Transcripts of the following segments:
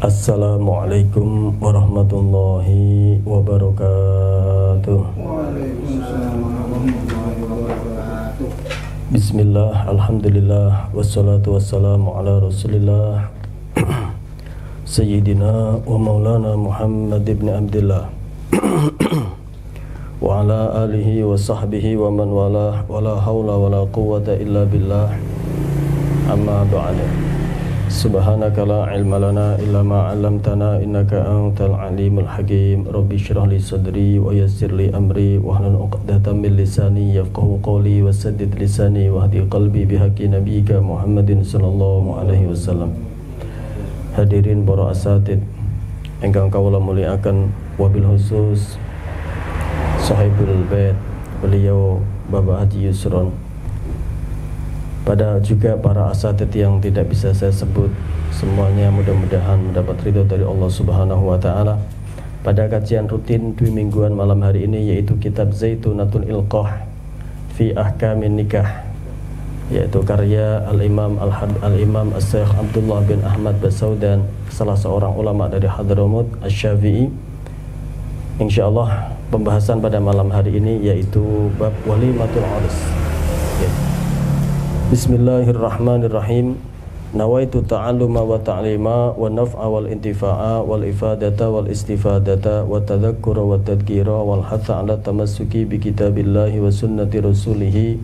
Assalamualaikum warahmatullahi wabarakatuh. Waalaikumsalam warahmatullahi wabarakatuh. Bismillah, alhamdulillah, wassalatu wassalamu ala rasulillah Sayyidina wa maulana Muhammad ibn Abdillah wa ala alihi wa sahbihi wa man walah, wa la hawla wa la quwwata illa billah. Amma ba'da. Subhanaka la ilma lana illa ma 'allamtana innaka antal alimul hakim. Rabbi shrah li sadri wa yassir li amri wahlul 'uqdatam min lisani yafqahu qawli wa saddid lisani wa hdi qalbi bihaqqi nabiyyika Muhammadin sallallahu alaihi wasallam. Hadirin para asatid ingkang kawula muliakan, wabil khusus sahibul bait beliau Bapak Haji Yusron, pada juga para asatid yang tidak bisa saya sebut semuanya, mudah-mudahan mendapat ridho dari Allah Subhanahu wa taala. Pada kajian rutin dua mingguan malam hari ini, yaitu kitab Zaitunatul Ilqah fi Ahkamin Nikah, yaitu karya Al-Imam As-Syaikh Abdullah bin Ahmad Basaudan, salah seorang ulama dari Hadramut Asy-Syafi'i. Insyaallah pembahasan pada malam hari ini yaitu bab walimatul urs. Bismillahirrahmanirrahim. Nawaitu ta'alluma wa ta'lima wa naf'a wal intifa'a wal ifadata wal istifadata wa tadhakkura wa tadhkira wal hatha ala tamassuki bi kitabillahi wa sunnati rasulih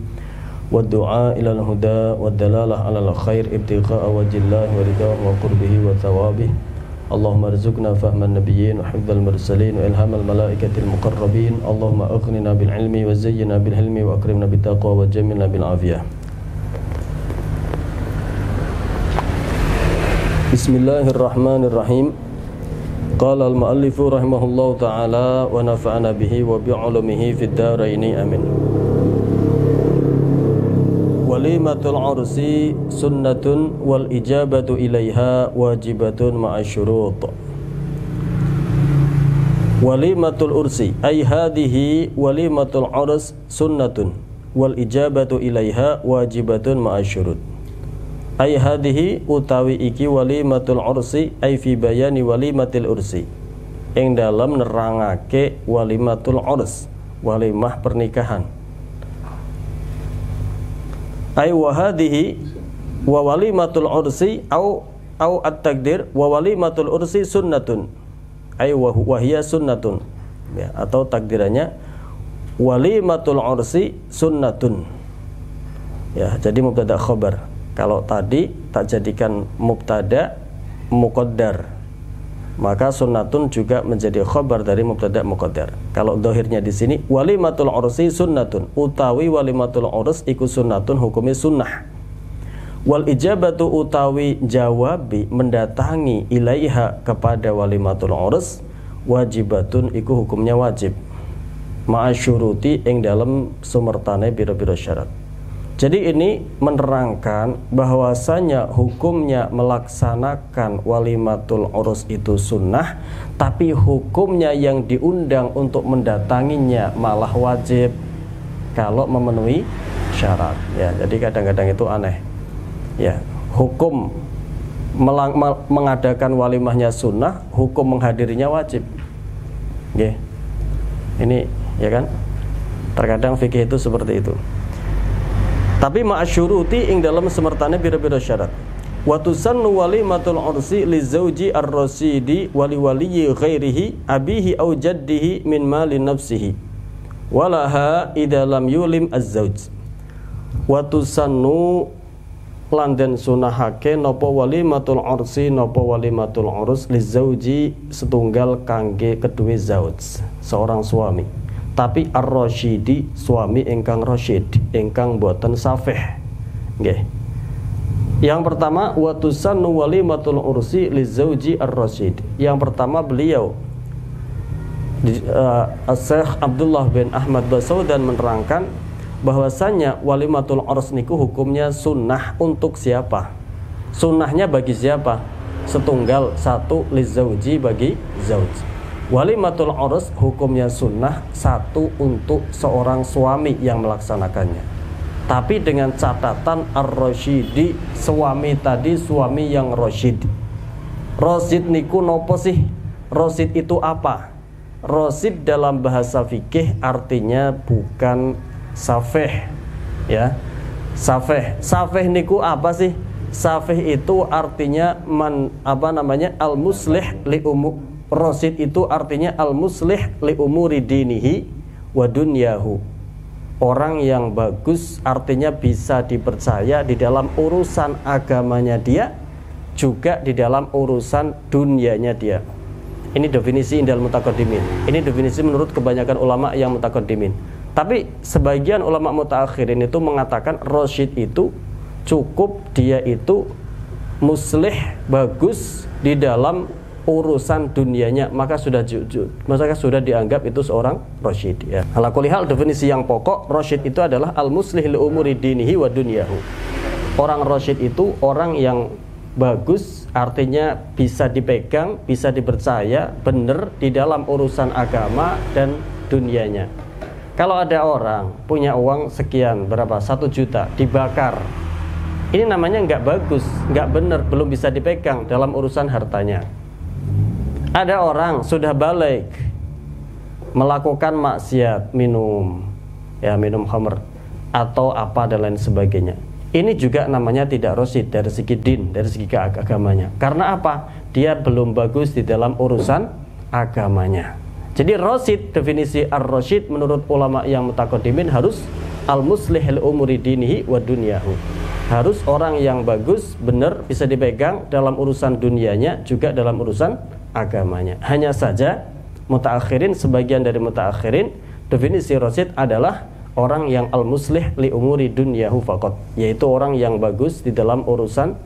wa du'a ila al-huda wa dalalah ala al-khair ibtigha'a wajhillahi wa ridha wa qurbihi wa thawabih. Allahumma arzuqna fahman nabiyyin wa hifdzal mursalin wa ilhamal malaikatil muqarrabin. Allahumma aghnina bil ilmi wa zayyina bil hilmi wa akrimna bit taqwa wa jamilna bil afiyah. Bismillahirrahmanirrahim. Qala al-muallifu rahimahullahu ta'ala wa nafa'ana bihi wa bi'ulumihi fid dharaini amin. Walimatul ursi sunnatun wal ijabatu ilaiha wajibatun ma'a syurut. Walimatul ursi ay hadhihi walimatul urs sunnatun wal ijabatu ilaiha wajibatun ma'a syurut. Ay hadhihi utawi iki walimatul ursi ay fi bayani walimatil ursi, ing dalam nerangake walimatul urs, walimah pernikahan. Ay wa hadhihi wa walimatul ursi au at-takdir wa walimatul ursi sunnatun ay wa hiya sunnatun, ya, atau takdirannya walimatul ursi sunnatun, ya, jadi mubtada khabar. Kalau tadi tak jadikan mubtada muqaddar, maka sunnatun juga menjadi khabar dari mubtada muqaddar. Kalau dohirnya di sini walimatul ursi sunnatun, utawi walimatul urs iku sunnatun, hukumnya sunnah. Wal ijabatu utawi jawabi mendatangi ilaiha kepada walimatul urs wajibatun iku hukumnya wajib. Ma'asyuruti ing dalam sumertane biro-biro syarat. Jadi ini menerangkan bahwasanya hukumnya melaksanakan walimatul urus itu sunnah, tapi hukumnya yang diundang untuk mendatanginya malah wajib kalau memenuhi syarat. Ya, jadi kadang-kadang itu aneh. Ya, hukum mengadakan walimahnya sunnah, hukum menghadirinya wajib. Ya. Ini ya kan? Terkadang fikih itu seperti itu. Tapi ma'asyuruti ing dalam semertane bira-bira syarat. Wa tusannu walimatul ursi li zauji ar-rasidi wa li waliyyi ghairihi abihi aw jaddihi min mali nafsihi walaha idza lam yulim az-zauj. Wa tusannu lan den sunahake napa walimatul ursi napa walimatul urus li zauji setunggal kangge kedue zauj, seorang suami. Tapi ar-rasyidi suami ingkang rasyid, ingkang boten safih. Nggih. Yang pertama wa tusannu walimatul ursi li zauji ar-rasyid. Yang pertama beliau As-Syaikh Abdullah bin Ahmad Basaudan menerangkan bahwasanya walimatul urs niku hukumnya sunnah untuk siapa? Sunnahnya bagi siapa? Setunggal, satu li zauji bagi zauj. Walimatul urus hukumnya sunnah, satu untuk seorang suami yang melaksanakannya. Tapi dengan catatan ar-rasyidi, suami tadi suami yang rasyid. Rasyid niku nopo sih? Rasyid itu apa? Rasyid dalam bahasa fikih artinya bukan safeh, ya. Safeh niku apa sih? Safeh itu artinya al-muslih li umur. Rasyid itu artinya al-muslih li umuri dinihi wa dunyahu. Orang yang bagus artinya bisa dipercaya di dalam urusan agamanya dia, juga di dalam urusan dunianya dia. Ini definisi indal mutaqaddimin. Ini definisi menurut kebanyakan ulama yang mutaqaddimin. Tapi sebagian ulama mutaakhirin itu mengatakan rasyid itu cukup dia itu muslih, bagus di dalam urusan dunianya, maka sudah dianggap itu seorang rasyid, ya. Ala kulli hal, definisi yang pokok rasyid itu adalah al-muslih li umuri dinihi wa dunyahu. Orang rasyid itu orang yang bagus, artinya bisa dipegang, bisa dipercaya, benar di dalam urusan agama dan dunianya. Kalau ada orang punya uang sekian, berapa, 1 juta, dibakar, ini namanya nggak bagus, nggak benar, belum bisa dipegang dalam urusan hartanya. Ada orang sudah balik, melakukan maksiat, minum khamr atau apa dan lain sebagainya. Ini juga namanya tidak rasyid dari segi din, dari segi agamanya. Karena apa? Dia belum bagus di dalam urusan agamanya. Jadi rasyid, definisi ar-rasyid menurut ulama yang mutaqaddimin harus al-muslih li umuri dinihi wa dunyahu. Harus orang yang bagus, benar, bisa dipegang dalam urusan dunianya, juga dalam urusan agamanya. Hanya saja mutaakhirin, sebagian dari mutaakhirin, definisi rasyid adalah orang yang al-muslih li umuri dunyahu faqat, yaitu orang yang bagus di dalam urusan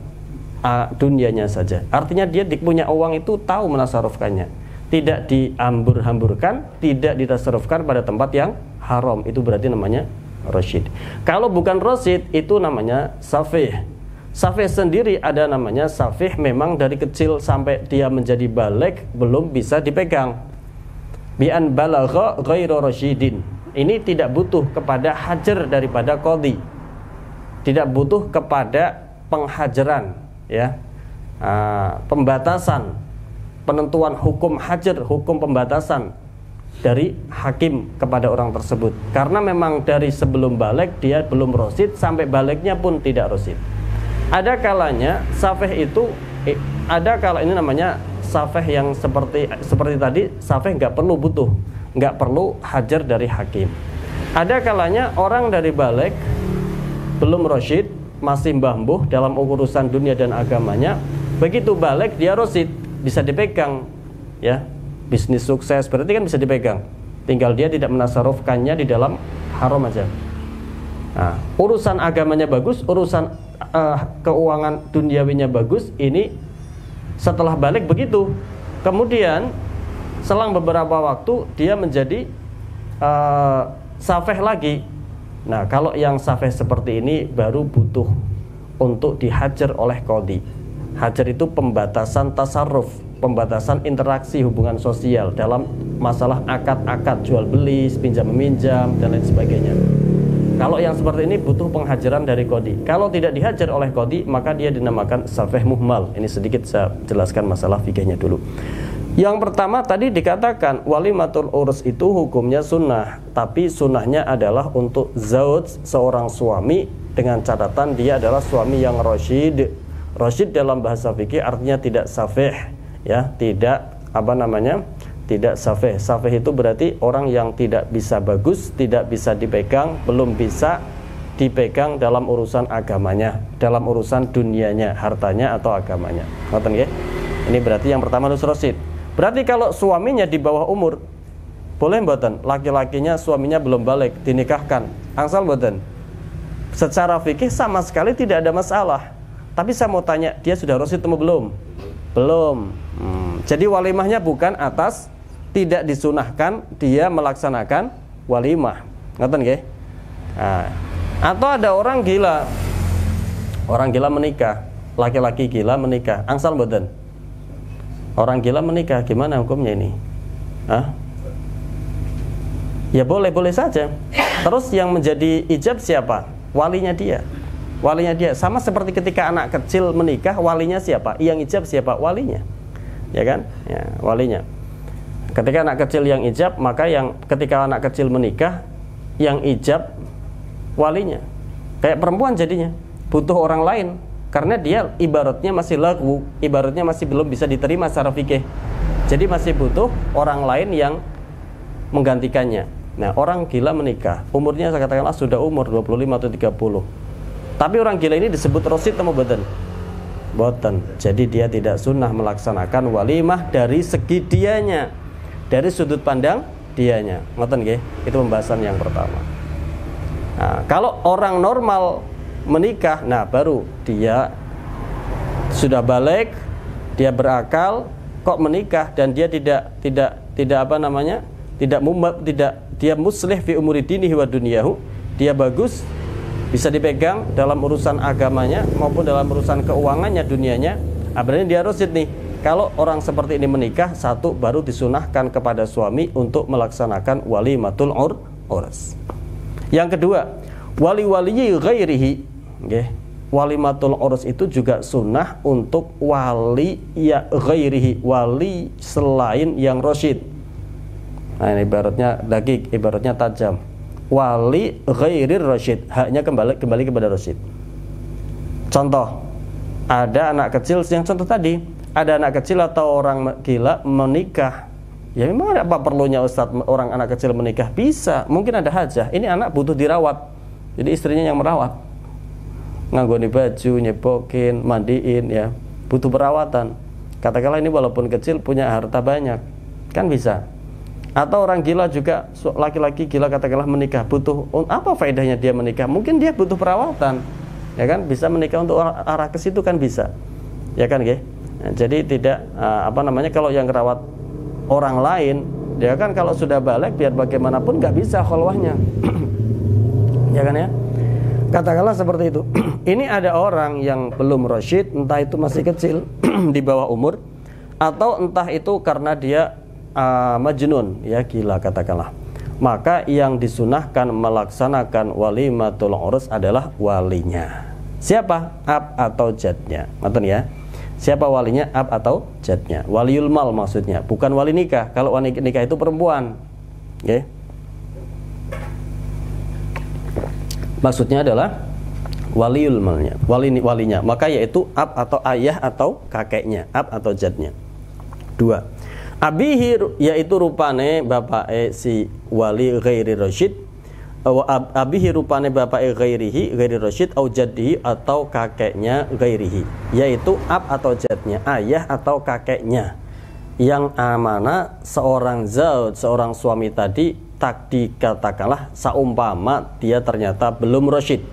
dunianya saja. Artinya dia punya uang itu tahu menasarufkannya, tidak diambur-hamburkan, tidak ditasarufkan pada tempat yang haram. Itu berarti namanya rasyid. Kalau bukan rasyid, itu namanya safih. Safih sendiri ada namanya safih memang dari kecil sampai dia menjadi balik belum bisa dipegang. Bi'an balagha ghairu rasyidin. Ini tidak butuh kepada hajar daripada qadhi, tidak butuh kepada penghajaran, ya, pembatasan, penentuan hukum hajar, hukum pembatasan dari hakim kepada orang tersebut. Karena memang dari sebelum balik dia belum rasyid, sampai baliknya pun tidak rasyid. Ada kalanya safih itu, ada kala ini namanya safih yang seperti tadi, safih nggak perlu butuh, nggak perlu hajar dari hakim. Ada kalanya orang dari balik belum rasyid, masih mbah-mbuh dalam urusan dunia dan agamanya. Begitu balik dia rasyid, bisa dipegang, ya, bisnis sukses berarti kan bisa dipegang, tinggal dia tidak menasarufkannya di dalam haram aja. Nah, urusan agamanya bagus, urusan keuangan duniawinya bagus, ini setelah balik begitu. Kemudian selang beberapa waktu dia menjadi safeh lagi. Nah, kalau yang safeh seperti ini baru butuh untuk dihajar oleh qadhi. Hajar itu pembatasan tasarruf, pembatasan interaksi hubungan sosial dalam masalah akad-akad jual beli, pinjam meminjam dan lain sebagainya. Kalau yang seperti ini butuh penghajaran dari qadhi. Kalau tidak dihajar oleh qadhi, maka dia dinamakan safeh muhmal. Ini sedikit saya jelaskan masalah fikihnya dulu. Yang pertama tadi dikatakan walimatul urs itu hukumnya sunnah, tapi sunnahnya adalah untuk zauj, seorang suami, dengan catatan dia adalah suami yang rasyid. Rasyid dalam bahasa fikih artinya tidak safeh, ya, tidak tidak safeh. Safeh itu berarti orang yang tidak bisa bagus, tidak bisa dipegang, belum bisa dipegang dalam urusan agamanya, dalam urusan dunianya, hartanya atau agamanya. Ngoten nggih? Ini berarti yang pertama harus rasyid. Berarti kalau suaminya di bawah umur, boleh mboten? Laki-lakinya suaminya belum balik, dinikahkan, angsal mboten? Secara fikih sama sekali tidak ada masalah. Tapi saya mau tanya, dia sudah rasyid atau belum? Belum. Jadi walimahnya bukan atas tidak disunahkan dia melaksanakan walimah. Ngoten nggih? Nah, atau ada orang gila. Orang gila menikah, laki-laki gila menikah, angsal mboten? Orang gila menikah, gimana hukumnya ini? Ya boleh-boleh saja. Terus yang menjadi ijab siapa? Walinya dia. Walinya dia. Sama seperti ketika anak kecil menikah, walinya siapa? Yang ijab siapa? Walinya. ya kan? Ya, walinya. Ketika anak kecil yang ijab, maka ketika anak kecil menikah, yang ijab walinya. Kayak perempuan jadinya, butuh orang lain karena dia ibaratnya masih lagu, ibaratnya masih belum bisa diterima secara fikih. Jadi masih butuh orang lain yang menggantikannya. Nah, orang gila menikah, umurnya saya katakanlah sudah umur 25 atau 30. Tapi orang gila ini disebut rosid atau boten? Boten. Jadi dia tidak sunnah melaksanakan walimah dari segi dianya, dari sudut pandang dianya. Ngoten nggih? Itu pembahasan yang pertama. Nah, kalau orang normal menikah, nah baru dia sudah balik, dia berakal, kok menikah dan dia tidak apa namanya? Tidak dia muslih fi umuri dinihi wa dunyahu, dia bagus, bisa dipegang dalam urusan agamanya maupun dalam urusan keuangannya dunianya. Berarti dia rasyid nih. Kalau orang seperti ini menikah, satu baru disunahkan kepada suami untuk melaksanakan walimatul urs. Yang kedua, wali-wali ghairihi, okay. Walimatul urs itu juga sunnah untuk wali ya ghairihi, wali selain yang rasyid. Nah, ini ibaratnya daging, ibaratnya tajam. Wali ghairir rasyid, haknya kembali kepada rasyid. Contoh, ada anak kecil yang contoh tadi, ada anak kecil atau orang gila menikah. Ya memang ada apa perlunya Ustadz orang anak kecil menikah? Bisa, mungkin ada hajah. Ini anak butuh dirawat, jadi istrinya yang merawat, nganggoni baju, nyebokin, mandiin, ya butuh perawatan. Katakanlah ini walaupun kecil punya harta banyak, kan bisa. Atau orang gila juga, laki-laki gila katakanlah menikah, butuh apa faedahnya dia menikah? Mungkin dia butuh perawatan, ya kan? Bisa menikah untuk arah ke situ kan bisa, ya kan, nggih? Nah, jadi tidak kalau yang merawat orang lain, ya kan kalau sudah balik biar bagaimanapun nggak bisa kholwahnya, ya kan ya? Katakanlah seperti itu. Ini ada orang yang belum rasyid, entah itu masih kecil di bawah umur, atau entah itu karena dia majnun, ya gila katakanlah. Maka yang disunahkan melaksanakan walimatul urs adalah walinya. Siapa? Ab atau jadnya. Ngerti ya? Siapa walinya? Ab atau jadnya. Waliul mal maksudnya, bukan wali nikah. Kalau wali nikah itu perempuan. Okay. Maksudnya adalah waliul malnya, walinya. Maka yaitu ab atau ayah atau kakeknya, ab atau jadnya. Dua. Abihi yaitu rupane bapake si wali ghairi rasyid, abihi rupane bapake ghairi rasyid au jaddihi atau kakeknya ghairihi, yaitu ab atau jadnya, ayah atau kakeknya, yang mana seorang zauj, seorang suami tadi tak dikatakanlah saumpama dia ternyata belum rasyid,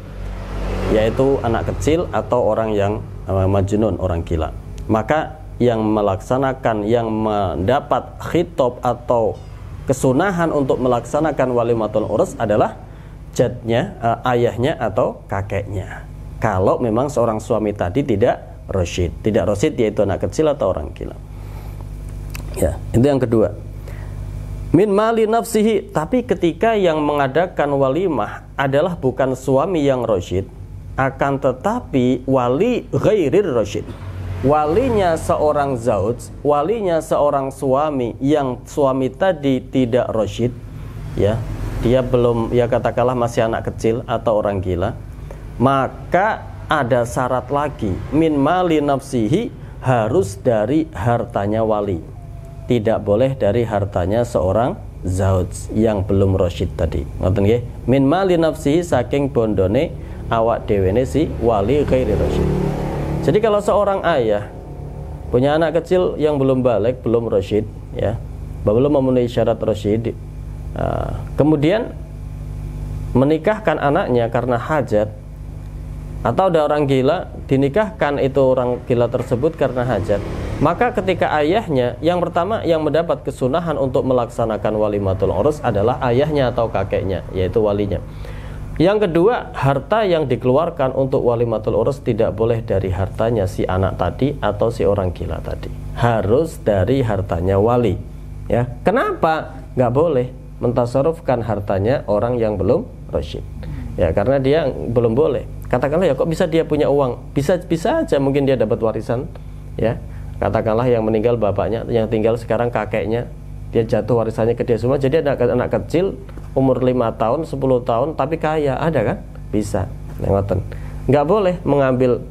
yaitu anak kecil atau orang yang majnun, orang gila. Maka yang melaksanakan, yang mendapat khitab atau kesunahan untuk melaksanakan walimatul urs adalah jadnya, ayahnya atau kakeknya. Kalau memang seorang suami tadi tidak rasyid, yaitu anak kecil atau orang gila. Ya, itu yang kedua. Min mali nafsihi, tapi ketika yang mengadakan walimah adalah bukan suami yang rasyid, akan tetapi wali ghairir rasyid. Walinya seorang zauj, walinya seorang suami yang suami tadi tidak rasyid, ya, dia belum, ya katakanlah masih anak kecil atau orang gila, maka ada syarat lagi, min mali nafsihi, harus dari hartanya wali, tidak boleh dari hartanya seorang zauj yang belum rasyid tadi. Ngoten nggih? Min mali nafsihi, saking bondone awak dhewene si wali ghairi rasyid. Jadi kalau seorang ayah punya anak kecil yang belum balik, belum rasyid, ya, belum memenuhi syarat rasyid, kemudian menikahkan anaknya karena hajat, atau ada orang gila dinikahkan itu orang gila tersebut karena hajat, maka ketika ayahnya, yang pertama yang mendapat kesunahan untuk melaksanakan walimatul urs adalah ayahnya atau kakeknya, yaitu walinya. Yang kedua, harta yang dikeluarkan untuk walimatul urs tidak boleh dari hartanya si anak tadi atau si orang gila tadi, harus dari hartanya wali, ya. Kenapa nggak boleh mentasarufkan hartanya orang yang belum rasyid? Ya karena dia belum boleh. Katakanlah ya kok bisa dia punya uang, bisa aja mungkin dia dapat warisan, ya, Katakanlah yang meninggal bapaknya, yang tinggal sekarang kakeknya, dia jatuh warisannya ke dia semua. Jadi ada anak kecil umur 5 tahun, 10 tahun tapi kaya, ada kan? Bisa. Nggak boleh mengambil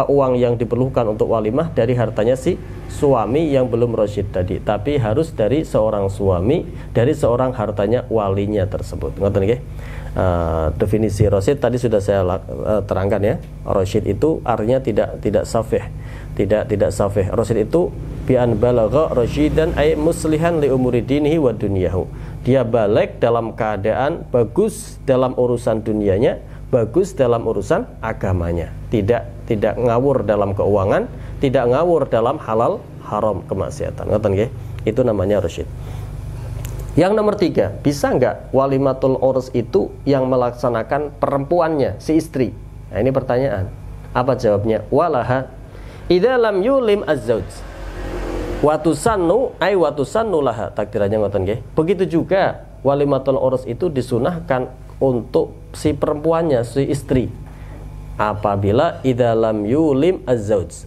uang yang diperlukan untuk walimah dari hartanya si suami yang belum rasyid tadi, tapi harus dari seorang suami, dari seorang hartanya walinya tersebut. Ngoten nggih. Definisi rasyid tadi sudah saya terangkan ya. Rasyid itu artinya tidak safih, tidak safih. Rasyid itu bi an balagha rasyidan ay muslihan li umuri dinihi wa dunyahu. Dia balik dalam keadaan bagus dalam urusan dunianya, bagus dalam urusan agamanya, tidak ngawur dalam keuangan, tidak ngawur dalam halal haram kemaksiatan. Ngoten nggih? Itu namanya rasyid. Yang nomor 3, bisa nggak walimatul urs itu yang melaksanakan perempuannya, si istri? Nah, ini pertanyaan. Apa jawabnya? Walaha idza lam yulim az-zauj wa tusannu ay wa tusannu laha, takdirannya ngoten nggih. Begitu juga walimatul urs itu disunahkan untuk si perempuannya, si istri, apabila idza lam yulim az-zauj,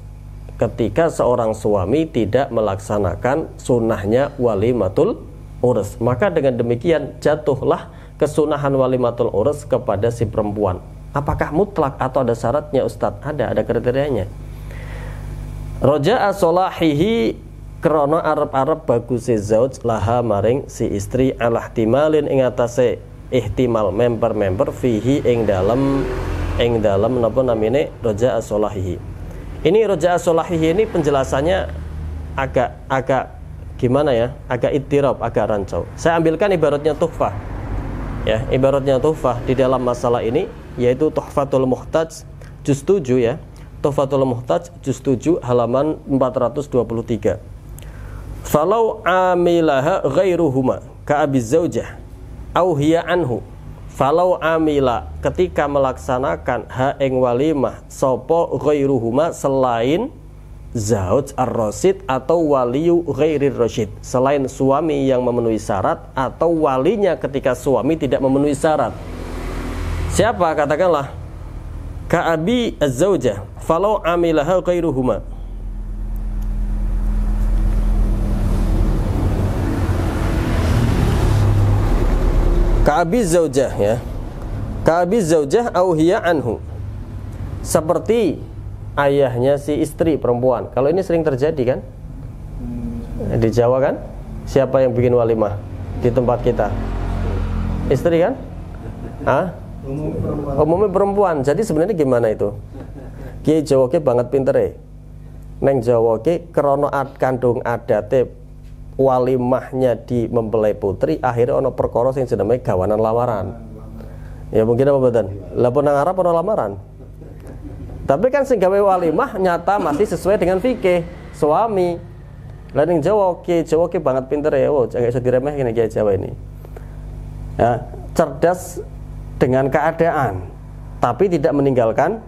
ketika seorang suami tidak melaksanakan sunnahnya walimatul urs, maka dengan demikian jatuhlah kesunahan walimatul urs kepada si perempuan. Apakah mutlak atau ada syaratnya Ustadz? Ada kriterianya. Roja'a solahihi krana arep-arep baguse zauj laha maring si istri ala ihtimalin ing atase ihtimal member fihi ing dalem napa namine roja'a solahihi. Ini roja'a solahihi ini penjelasannya agak gimana ya, agak ittirab, agak rancau. Saya ambilkan ibaratnya tuhfah ya, ibaratnya tuhfah di dalam masalah ini, yaitu Tuhfatul Muhtaj juz 7 ya. Tuhfatul Muhtaj juz 7 halaman 423. Falau amilaha ghairuhuma ka abi zaujah au hiya anhu. Falau amila, ketika melaksanakan ha ing walimah sapa ghairuhuma, selain zauj ar-rasyid atau waliyu ghairir rasyid, selain suami yang memenuhi syarat atau walinya ketika suami tidak memenuhi syarat. Siapa? Katakanlah ka'abi az-zaujah falau amilaha ghairuhuma. Ka'abi zaujah ya. Ka'abi zaujah au hiya anhu. Seperti ayahnya si istri perempuan. Kalau ini sering terjadi kan? Di Jawa kan? Siapa yang bikin walimah di tempat kita? Istri kan? Hah? Umumnya perempuan. Jadi sebenarnya gimana itu? Ki Jawa ke banget pintere. Neng Jawa ke krana kandung adate walimahnya di mempelai putri, akhirnya ono perkara sing jenenge gawanan lamaran. Ya mungkin apa mboten? Lah pun nang Arab ono lamaran. Tapi kan sing gawe walimah nyata masih sesuai dengan fikih suami. Lah ning Jawa ki banget pinter ya. Oh, jangan iso diremehke nek Jawa ini. Ya, cerdas dengan keadaan, tapi tidak meninggalkan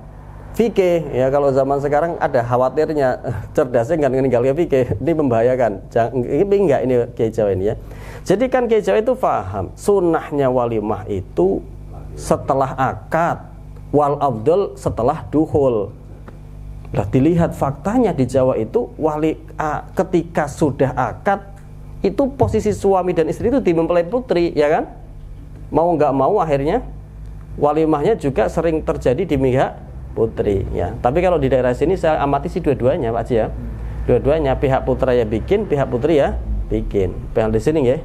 fikih. Ya kalau zaman sekarang ada khawatirnya cerdasnya enggak meninggalkan fikih. Ini membahayakan. Ini enggak ini Kiai Jawa ini ya. Jadi kan Kiai Jawa itu paham sunnahnya walimah itu setelah akad, wal afdal setelah duhul. Nah, dilihat faktanya di Jawa itu ketika sudah akad itu posisi suami dan istri itu di mempelai putri, ya kan? Mau nggak mau akhirnya walimahnya juga sering terjadi di pihak putri, ya. Tapi kalau di daerah sini saya amati sih dua-duanya, Pak Haji ya. Dua-duanya, pihak putra ya bikin, pihak putri ya bikin. Pihak di sini ya.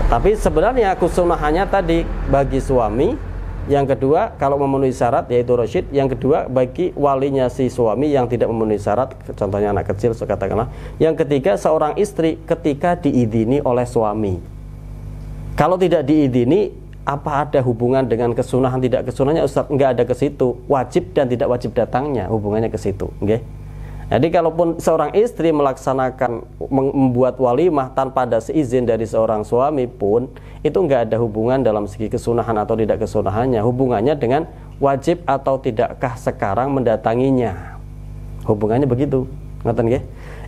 Tapi sebenarnya kesunahannya tadi bagi suami. Yang kedua, kalau memenuhi syarat yaitu rasyid. Yang kedua, bagi walinya si suami yang tidak memenuhi syarat, contohnya anak kecil katakanlah. Yang ketiga, seorang istri ketika diizini oleh suami. Kalau tidak diizini, apa ada hubungan dengan kesunahan tidak kesunahannya Ustaz? Enggak ada ke situ. Wajib dan tidak wajib datangnya hubungannya ke situ, okay? Jadi kalaupun seorang istri melaksanakan membuat walimah tanpa ada seizin dari seorang suami pun, itu enggak ada hubungan dalam segi kesunahan atau tidak kesunahannya. Hubungannya dengan wajib atau tidakkah sekarang mendatanginya. Hubungannya begitu. Ngerti nggih?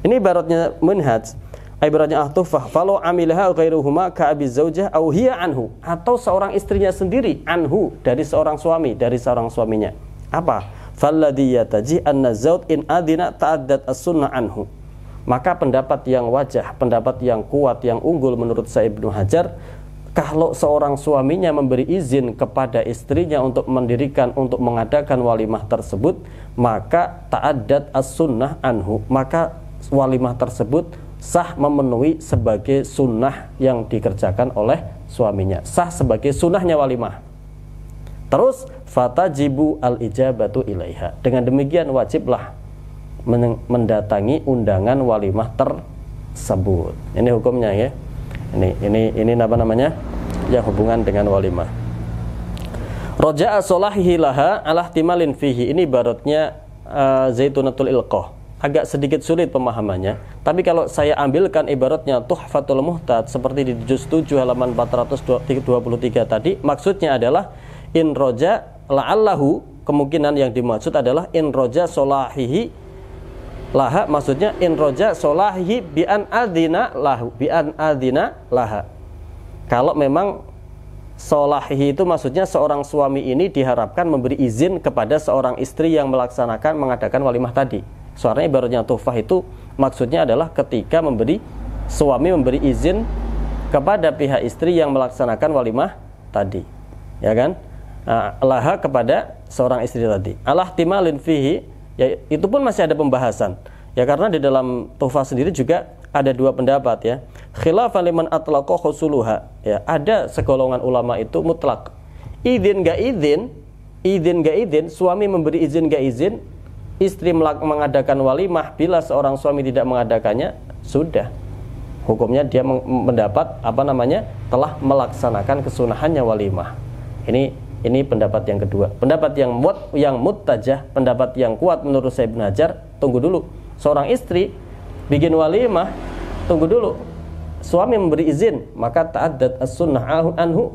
Ini ibaratnya manhaj, ibaratnya ahtufah, falau amilaha ghairuhuma ka abi zaujah au hiya anhu, atau seorang istrinya sendiri anhu dari seorang suami, dari seorang suaminya. Apa? falladhi yataji anna zaud in adina ta'addat as-sunnah anhu. Maka pendapat yang wajah, pendapat yang kuat, yang unggul menurut saya Ibnu Hajar, kalau seorang suaminya memberi izin kepada istrinya untuk mendirikan, untuk mengadakan walimah tersebut, maka ta'addat as-sunnah anhu, maka walimah tersebut sah, memenuhi sebagai sunnah yang dikerjakan oleh suaminya, sah sebagai sunnahnya walimah. Terus fatajibu al-ijabatu ilaiha, dengan demikian wajiblah mendatangi undangan walimah tersebut. Ini hukumnya ya. Ini apa namanya? Yang hubungan dengan walimah. Roja'a solahihi laha ala ihtimalin fihi. Ini ibaratnya Zaitunatul Ilqah. Agak sedikit sulit pemahamannya. Tapi kalau saya ambilkan ibaratnya Tuhfatul Muhtad seperti di juz 7 halaman 423 tadi, maksudnya adalah in roja la'allahu, kemungkinan yang dimaksud adalah in roja solahihi laha, maksudnya in roja solahihi bi an adzina lahu, bi an adzina laha. Kalau memang solahihi itu maksudnya seorang suami ini diharapkan memberi izin kepada seorang istri yang melaksanakan, mengadakan walimah tadi. Suaranya ibaratnya tuhfah itu maksudnya adalah ketika suami memberi izin kepada pihak istri yang melaksanakan walimah tadi, ya kan? Laha, kepada seorang istri tadi. Alah timalin fihi, ya, itu pun masih ada pembahasan ya, karena di dalam tuhfah sendiri juga ada dua pendapat ya. Khilafan liman atlaqa husuluha, ya, ada segolongan ulama itu mutlak, izin gak izin, suami memberi izin gak izin, istri mengadakan walimah, bila seorang suami tidak mengadakannya, sudah hukumnya dia mendapat telah melaksanakan kesunahannya walimah. Ini pendapat yang kedua. Pendapat yang muttajah, pendapat yang kuat menurut saya Ibnu Hajar, tunggu dulu. Seorang istri bikin walimah, tunggu dulu. Suami memberi izin, maka ta'addat as-sunnah anhu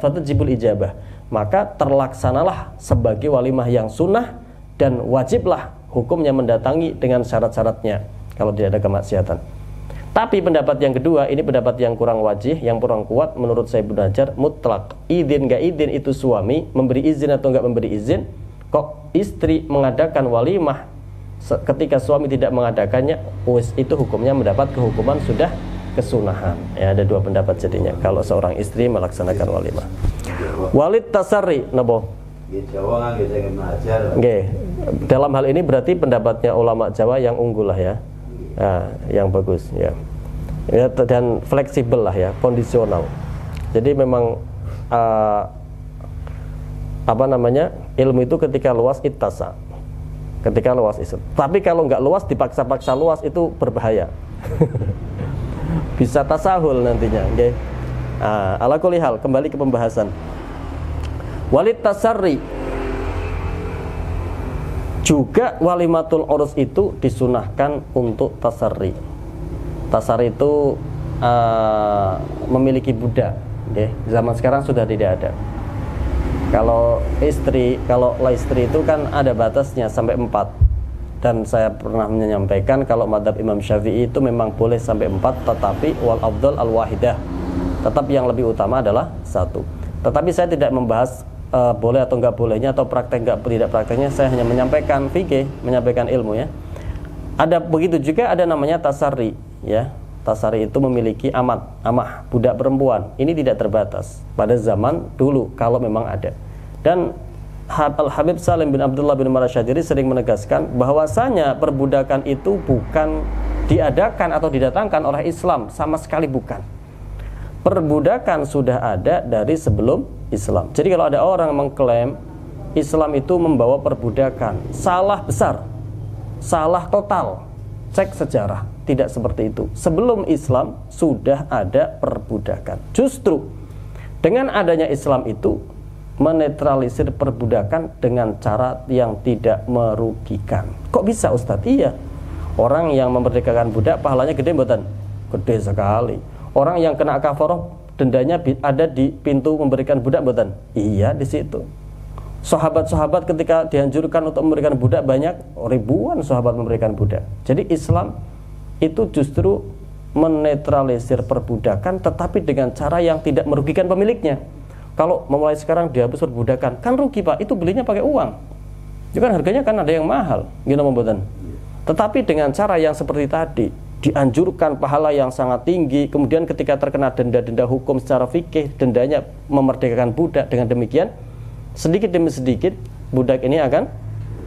fatajibul ijabah. Maka terlaksanalah sebagai walimah yang sunnah dan wajiblah hukumnya mendatangi dengan syarat-syaratnya kalau tidak ada kemaksiatan. Tapi pendapat yang kedua, ini pendapat yang kurang wajih, yang kurang kuat menurut saya Ibnu Hajar, mutlak. Izin gak izin itu suami, memberi izin atau gak memberi izin, kok istri mengadakan walimah ketika suami tidak mengadakannya, itu hukumnya mendapat kehukuman sudah kesunahan. Ya, ada dua pendapat jadinya kalau seorang istri melaksanakan walimah. Walid tasarri, nabo. Dalam hal ini berarti pendapatnya ulama Jawa yang unggul lah ya. Yang bagus ya. Dan fleksibel lah ya, kondisional. Jadi memang ilmu itu ketika luas ittasa, ketika luas itu. Tapi kalau nggak luas, dipaksa-paksa luas, itu berbahaya. Bisa tasahul nantinya. Okay? Ala kulli hal, kembali ke pembahasan. Walid tasarri, juga walimatul urus itu disunahkan untuk tasarri. Tasarri itu memiliki budak. Okay? Zaman sekarang sudah tidak ada. Kalau istri itu kan ada batasnya sampai 4. Dan saya pernah menyampaikan kalau madhab Imam Syafi'i itu memang boleh sampai 4, tetapi wal afdal al wahidah. Tetap yang lebih utama adalah 1. Tetapi saya tidak membahas boleh atau enggak bolehnya, atau praktek enggak tidak prakteknya. Saya hanya menyampaikan fikih, menyampaikan ilmu ya. Ada begitu juga ada namanya tasarri ya. Tasarri itu memiliki amah, budak perempuan. Ini tidak terbatas pada zaman dulu kalau memang ada. Dan Al-Habib Salim bin Abdullah bin Marasyadiri sering menegaskan bahwasanya perbudakan itu bukan diadakan atau didatangkan oleh Islam, sama sekali bukan. Perbudakan sudah ada dari sebelum Islam. Jadi kalau ada orang mengklaim Islam itu membawa perbudakan, salah besar, salah total. Cek sejarah, tidak seperti itu. Sebelum Islam sudah ada perbudakan. Justru dengan adanya Islam itu menetralisir perbudakan dengan cara yang tidak merugikan. Kok bisa Ustadz? Iya, orang yang memerdekakan budak pahalanya gede mboten? Gede sekali. Orang yang kena kafaroh dendanya ada di pintu memberikan budak mboten? Iya, di situ. Sahabat-sahabat ketika dianjurkan untuk memberikan budak, banyak, ribuan sahabat memberikan budak. Jadi Islam itu justru menetralisir perbudakan, tetapi dengan cara yang tidak merugikan pemiliknya. Kalau memulai sekarang dihapus perbudakan, kan rugi Pak, itu belinya pakai uang. Itu kan harganya kan ada yang mahal, gitu mboten. Tetapi dengan cara yang seperti tadi, dianjurkan pahala yang sangat tinggi, kemudian ketika terkena denda-denda hukum secara fikih, dendanya memerdekakan budak, dengan demikian sedikit demi sedikit budak ini akan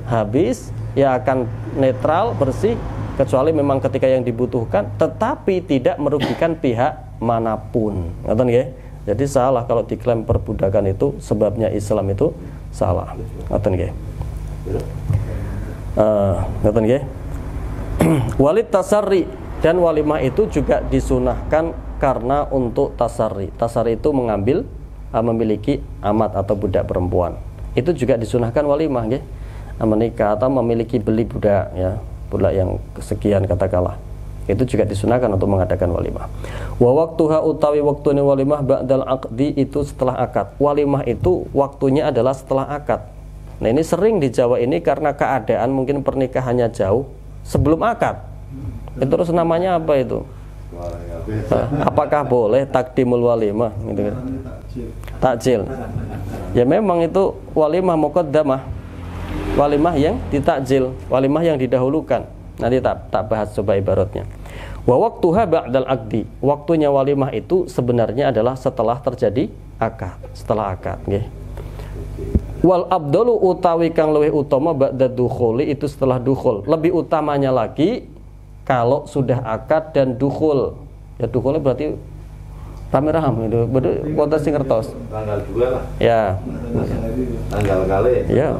habis, ya akan netral, bersih, kecuali memang ketika yang dibutuhkan, tetapi tidak merugikan pihak manapun. Ngoten nggih? Jadi salah kalau diklaim perbudakan itu sebabnya Islam itu salah. Ngoten nggih. Ngoten nggih. Walid tasarri, dan walimah itu juga disunahkan karena untuk tasarri. Tasarri itu mengambil, memiliki amat atau budak perempuan. Itu juga disunahkan walimah nggih. Menikah atau memiliki beli budak, ya, budak yang sekian katakanlah. Itu juga disunahkan untuk mengadakan walimah. Wa waqtuha utawi waktune walimah ba'dal aqdi, itu setelah akad. Walimah itu waktunya adalah setelah akad. Nah, ini sering di Jawa ini karena keadaan mungkin pernikahannya jauh sebelum akad. Itu terus namanya apa itu? Apakah boleh takdimul walimah gitu kan? Takjil. Ya memang itu walimah muqaddamah. Walimah yang ditakjil, walimah yang didahulukan. Nanti tak bahas coba ibaratnya. Wa waqtuha ba'dal aqdi. Waktunya walimah itu sebenarnya adalah setelah terjadi akad, setelah akad nggih. Wal abdalu utawi kang luwih utama ba'da dukhuli, itu setelah dukhul. Lebih utamanya lagi kalau sudah akad dan dukhul. Ya dukhulnya berarti rame-rame itu. Berarti kota sing ngertos. Tanggal 2 lah. Ya. Tanggal kali. Ya.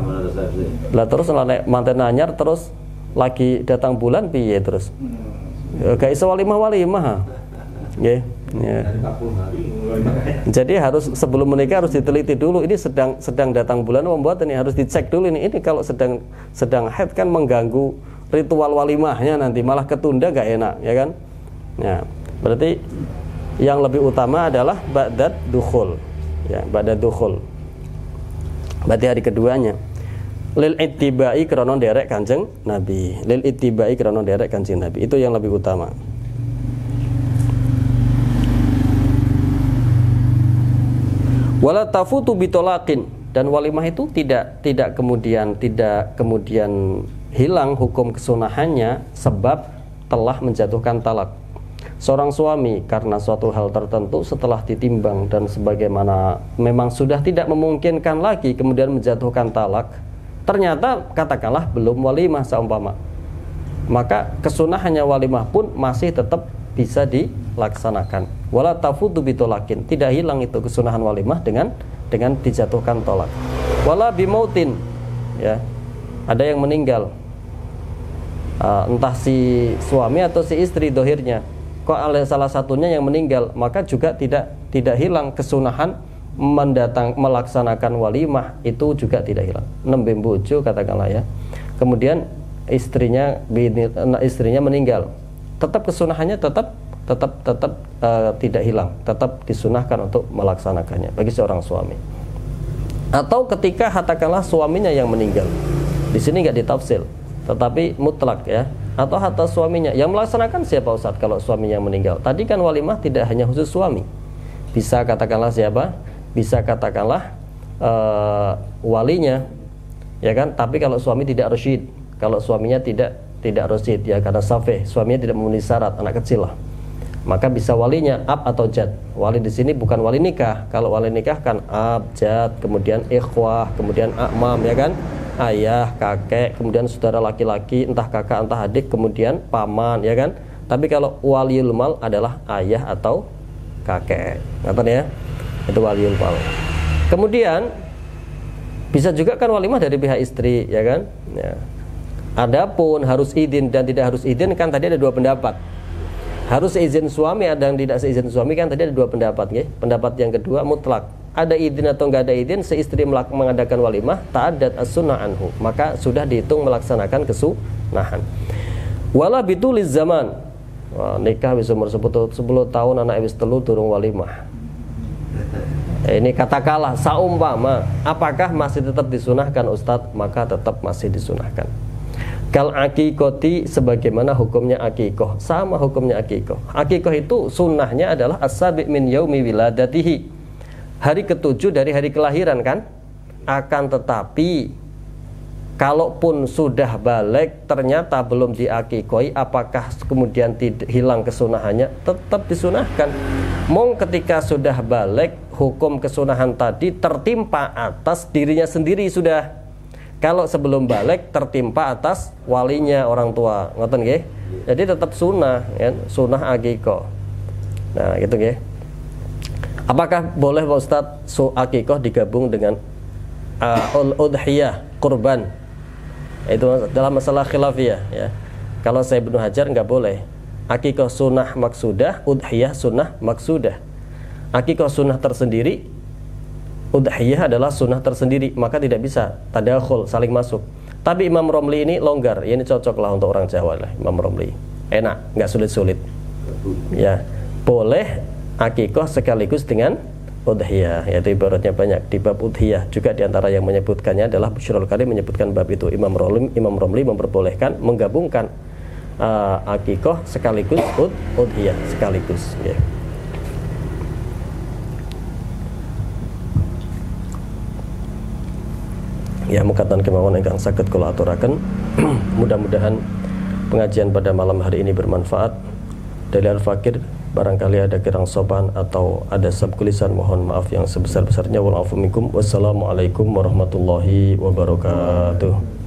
Lah terus nek manten anyar terus lagi datang bulan piye terus? Ya gak iso walimah. Nggih. Ya. Jadi harus sebelum menikah harus diteliti dulu, ini sedang datang bulan membuat ini harus dicek dulu ini kalau sedang haid kan mengganggu ritual walimahnya, nanti malah ketunda gak enak, ya kan? Ya, berarti yang lebih utama adalah ba'dad dukhul. Ya, ba'dad dukhul. Berarti hari keduanya. Lil ittiba'i krana nderek Kanjeng Nabi. Lil ittiba'i krana nderek Kanjeng Nabi. Itu yang lebih utama. Wala tafutu bitolaqin, dan walimah itu tidak kemudian hilang hukum kesunahannya sebab telah menjatuhkan talak. Seorang suami karena suatu hal tertentu setelah ditimbang dan sebagaimana memang sudah tidak memungkinkan lagi kemudian menjatuhkan talak, ternyata katakanlah belum walimah seumpama, maka kesunahannya walimah pun masih tetap bisa dilaksanakan. Wala tafutu bitolakin, tidak hilang itu kesunahan walimah dengan dijatuhkan tolak. Wala bimautin, ya, ada yang meninggal, entah si suami atau si istri dohirnya, kok ada salah satunya yang meninggal, maka juga tidak hilang kesunahan melaksanakan walimah, itu juga tidak hilang. Nembe bojo katakanlah, ya, kemudian istrinya meninggal, tetap kesunahannya tetap tidak hilang, tetap disunahkan untuk melaksanakannya bagi seorang suami. Atau ketika katakanlah suaminya yang meninggal, di sini nggak ditafsir, tetapi mutlak, ya. Atau hatta suaminya yang melaksanakan siapa Ustaz kalau suaminya meninggal? Tadi kan walimah tidak hanya khusus suami, bisa katakanlah siapa? Bisa katakanlah walinya, ya kan? Tapi kalau suami tidak rasyid, kalau suaminya tidak rasyid, ya, karena safih, suaminya tidak memenuhi syarat, anak kecil lah, maka bisa walinya ab atau jad. Wali di sini bukan wali nikah. Kalau wali nikah kan ab, jad, kemudian ikhwah, kemudian akmam, ya kan? Ayah, kakek, kemudian saudara laki-laki, entah kakak entah adik, kemudian paman, ya kan? Tapi kalau waliul mal adalah ayah atau kakek. Ngerti ya? Itu waliul mal. Kemudian bisa juga kan walimah dari pihak istri, ya kan? Ya. Adapun harus izin dan tidak harus izin kan tadi ada dua pendapat. Harus izin suami ada yang tidak seizin suami kan tadi ada dua pendapat, nggih. Pendapat yang kedua mutlak. Ada izin atau enggak ada izin, seistri mengadakan walimah ta'addat as-sunnah anhu, maka sudah dihitung melaksanakan kesunahan. Wala bituliz zaman. Wah, nikah wis umur 10 tahun anak wis telu durung walimah. Ini katakanlah saumpama, apakah masih tetap disunahkan Ustadz? Maka tetap masih disunahkan. Kal akikoti, sebagaimana hukumnya akikoh, sama hukumnya akikoh. Akikoh itu sunnahnya adalah as-sabi' min yaumi wiladatihi, hari ketujuh dari hari kelahiran kan. Akan tetapi kalaupun sudah balik ternyata belum diakikoi, apakah kemudian hilang kesunahannya? Tetap disunahkan. Mong ketika sudah balik, hukum kesunahan tadi tertimpa atas dirinya sendiri sudah. Kalau sebelum balik tertimpa atas walinya, orang tua, ngoten nggih. Jadi tetap sunnah, ya, sunnah akikoh. Nah, gitu nggih. Apakah boleh Pak Ustadz akikoh digabung dengan udhiyah, kurban? Itu dalam masalah khilafiyah, ya. Kalau saya Ibnu Hajar nggak boleh. Akikoh sunnah maksudah, udhiyah sunnah maksudah. Akikoh sunnah tersendiri, udhiyah adalah sunnah tersendiri, maka tidak bisa tadakhul, saling masuk. Tapi Imam Romli ini longgar, ya, ini cocok lah untuk orang Jawa lah. Imam Romli enak, nggak sulit-sulit, ya. Boleh akikoh sekaligus dengan udhiyah, yaitu ibaratnya banyak. Di bab udhiyah juga diantara yang menyebutkannya adalah Busyrul Karim menyebutkan bab itu. Imam Romli memperbolehkan menggabungkan akikoh sekaligus udhiyah sekaligus, ya. Ya, mukatan kemauan ingkang saged kula aturaken. Mudah-mudahan pengajian pada malam hari ini bermanfaat. Dari Al-Fakir, barangkali ada kirang sopan atau ada sabkulisan, mohon maaf yang sebesar-besarnya. Wassalamualaikum warahmatullahi wabarakatuh.